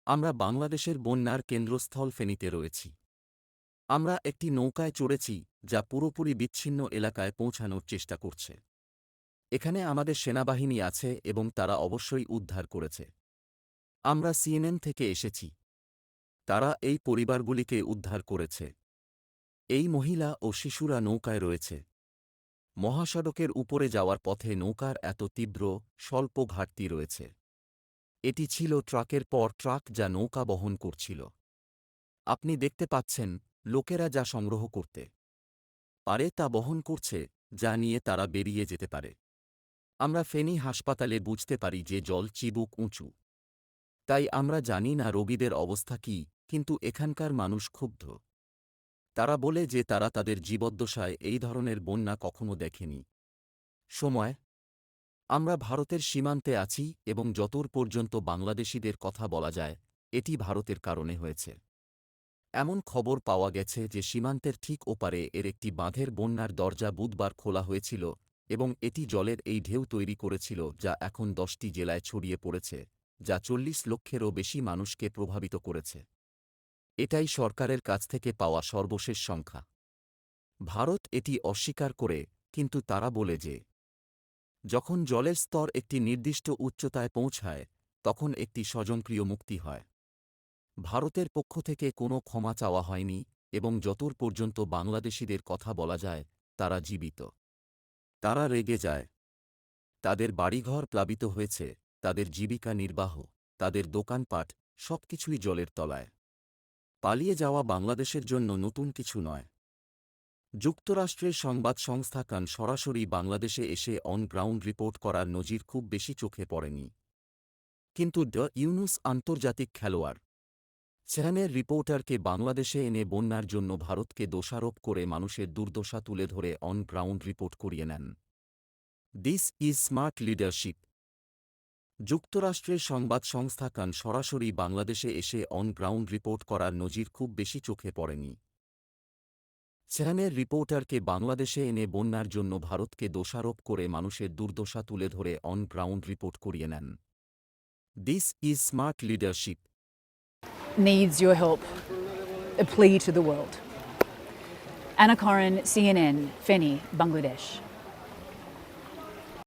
আমরা বাংলাদেশের বন্যার কেন্দ্রস্থল ফেনীতে রয়েছি। আমরা একটি নৌকায় চড়েছি যা পুরোপুরি বিচ্ছিন্ন এলাকায় পৌঁছানোর চেষ্টা করছে। এখানে আমাদের সেনাবাহিনী আছে এবং তারা অবশ্যই উদ্ধার করেছে। আমরা সিএনএন থেকে এসেছি। তারা এই পরিবারগুলিকে উদ্ধার করেছে। এই মহিলা ও শিশুরা নৌকায় রয়েছে। মহাসড়কের উপরে যাওয়ার পথে নৌকার এত তীব্র স্বল্প ঘাটতি রয়েছে। এটি ছিল ট্রাকের পর ট্রাক যা নৌকা বহন করছিল। আপনি দেখতে পাচ্ছেন লোকেরা যা সংগ্রহ করতে পারে তা বহন করছে, যা নিয়ে তারা বেরিয়ে যেতে পারে। আমরা ফেনী হাসপাতালে বুঝতে পারি যে জল চিবুক উঁচু। তাই আমরা জানি না রোগীদের অবস্থা কী, কিন্তু এখানকার মানুষ ক্ষুব্ধ। তারা বলে যে তারা তাদের জীবদ্দশায় এই ধরনের বন্যা কখনো দেখেনি। সময় আমরা ভারতের সীমান্তে আছি এবং যতদূর পর্যন্ত বাংলাদেশিদের কথা বলা যায়, এটি ভারতের কারণে হয়েছে। এমন খবর পাওয়া গেছে যে সীমান্তের ঠিক ওপারে এর একটি বাঁধের বন্যার দরজা বুধবার খোলা হয়েছিল এবং এটি জলের এই ঢেউ তৈরি করেছিল যা এখন 10টি জেলায় ছড়িয়ে পড়েছে, যা 40 লক্ষেরও বেশি মানুষকে প্রভাবিত করেছে। এটাই সরকারের কাছ থেকে পাওয়া সর্বশেষ সংখ্যা। ভারত এটি অস্বীকার করে, কিন্তু তারা বলে যে যখন জলের স্তর একটি নির্দিষ্ট উচ্চতায় পৌঁছায় তখন একটি স্বয়ংক্রিয় মুক্তি হয়। ভারতের পক্ষ থেকে কোনো ক্ষমা চাওয়া হয়নি এবং যতদূর পর্যন্ত বাংলাদেশিদের কথা বলা যায়, তারা জীবিত। তারা রেগে যায়। তাদের বাড়িঘর প্লাবিত হয়েছে, তাদের জীবিকা নির্বাহ, তাদের দোকানপাট সবকিছুই জলের তলায়। পালিয়ে যাওয়া বাংলাদেশের জন্য নতুন কিছু নয়। যুক্তরাষ্ট্রের সংবাদ সংস্থা কান সরাসরি বাংলাদেশে এসে অন গ্রাউন্ড রিপোর্ট করার নজির খুব বেশি চোখে পড়েনি। কিন্তু ইউনুস আন্তর্জাতিক খেলোয়াড় সেখানের রিপোর্টারকে বাংলাদেশে এনে বন্যার জন্য ভারতকে দোষারোপ করে মানুষের দুর্দশা তুলে ধরে অন গ্রাউন্ড রিপোর্ট করিয়ে নেন। This is smart leadership. যুক্তরাষ্ট্রের সংবাদ সংস্থা কান সরাসরি বাংলাদেশে এসে অন গ্রাউন্ড রিপোর্ট করার নজির খুব বেশি চোখে পড়েনি। সেখানের রিপোর্টারকে বাংলাদেশে এনে বন্যার জন্য ভারতকে দোষারোপ করে মানুষের দুর্দশা তুলে ধরে অন গ্রাউন্ড রিপোর্ট করিয়ে নেন। This is smart leadership. Needs your help. A plea to the world. Anna Corin, CNN, Feni, Bangladesh.